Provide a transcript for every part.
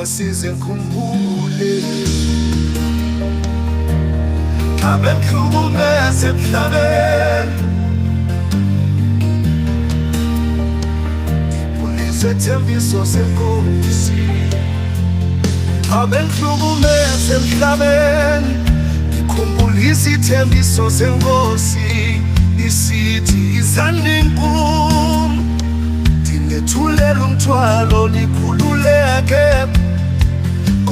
ngosize ngikhumbule ngabe ngihlukumeze emhlabeni Sethembiso senkosi ngabe ngihlukumeze emhlabeni ngikhumbulisa ithembiso senkosi isithi izani nkum ndinethulela umthwalo nikhululeke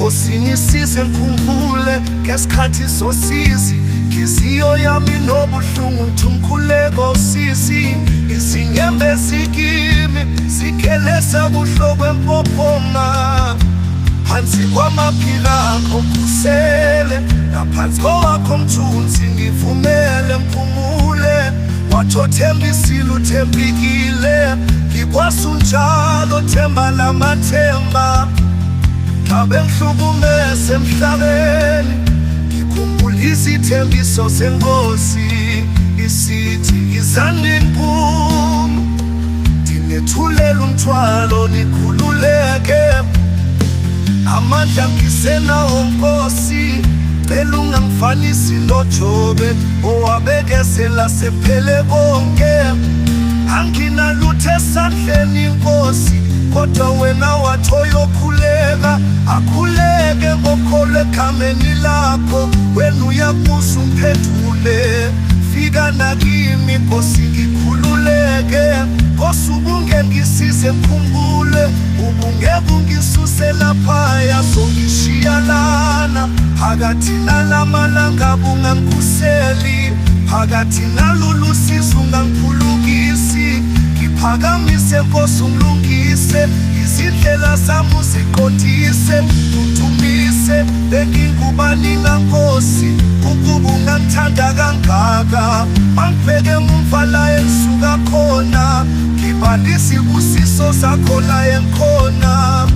Nkosi ngisize ngikhumbule ngesikhathi sosizi Inhliziyo yami nobuhlungu umkhuleko sisi izinyembe zikimi zikelesa buhlobo empophoma phansi kwamaphila akho kusele naphansi kwakho mthunzi ngivumele mphumule wathothembisile uthembekile ngikwasunjalo themba lamathemba ngabe ngihlukumeze emhlabeni ngikhumbulisa ithembiso senkosi isithi izani nkum ndinethulela umthwalo nikhululeke amandla ngisenawo Nkosi cela ungangifanisi noJobe owabekezela sephele konke anginalutho esandleni Nkosi kodwa wena wathoyokhuleka akhuleke ngokholwa egameni lakho wena uyabusa umphendule fika nakimi Nkosi ngikhululeke Nkosi ubungengisize ngikhumbule ubungeke ungisuse laphaya songishiya lana phakathi nalamalanga bungangikhuseli phakathi nalolu sizo ungangiphulukisi Phakamise Nkosi umlungise izindlela zami uziqondise udumise bengingubani Nkosi ukuba ungangithanda kangaka mangibheke emumva la engisuka khona ngibalisa ibusiso zakho la engikhona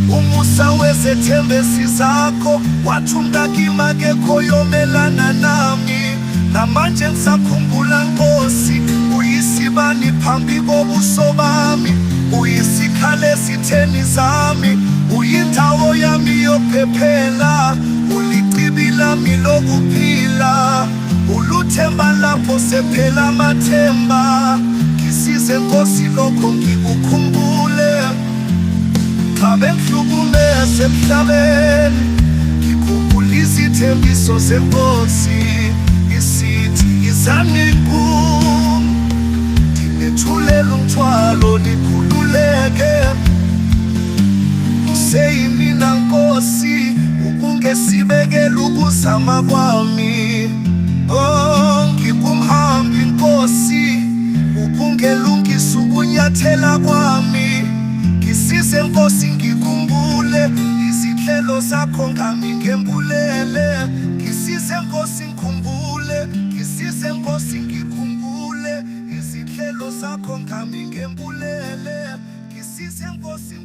umusa wezethembesi zakho wathi ungakima-ke khoyomelana nami namanje ngisakhumbula Nkosi uyisibani phambi kobuso bami uyisikhalo esitheni zami uyindawo yami yokuphephela ulichibi lami lokuphila uluthemba lapho sephela amathemba ngisize Nkosi lokho ngikukhumbule ngabe ngihlukumeze emhlabeni ngikhumbulisa ithembiso senkosi isithi izani nkum ndinethulela umthwalo nikhululeke seyimina Nkosi ubungesibekela ukuzama kwami ngikumhambi Nkosi ubungelungisa ukunyathela kwami ngisize Nkosi ngikhumbule izinhlelo zakho ngami ngembulele ngisize Nkosi ngikhumbule ngisize Nkosi ngikhumbule izinhlelo zakho ngami ngembulele ngisize Nkosi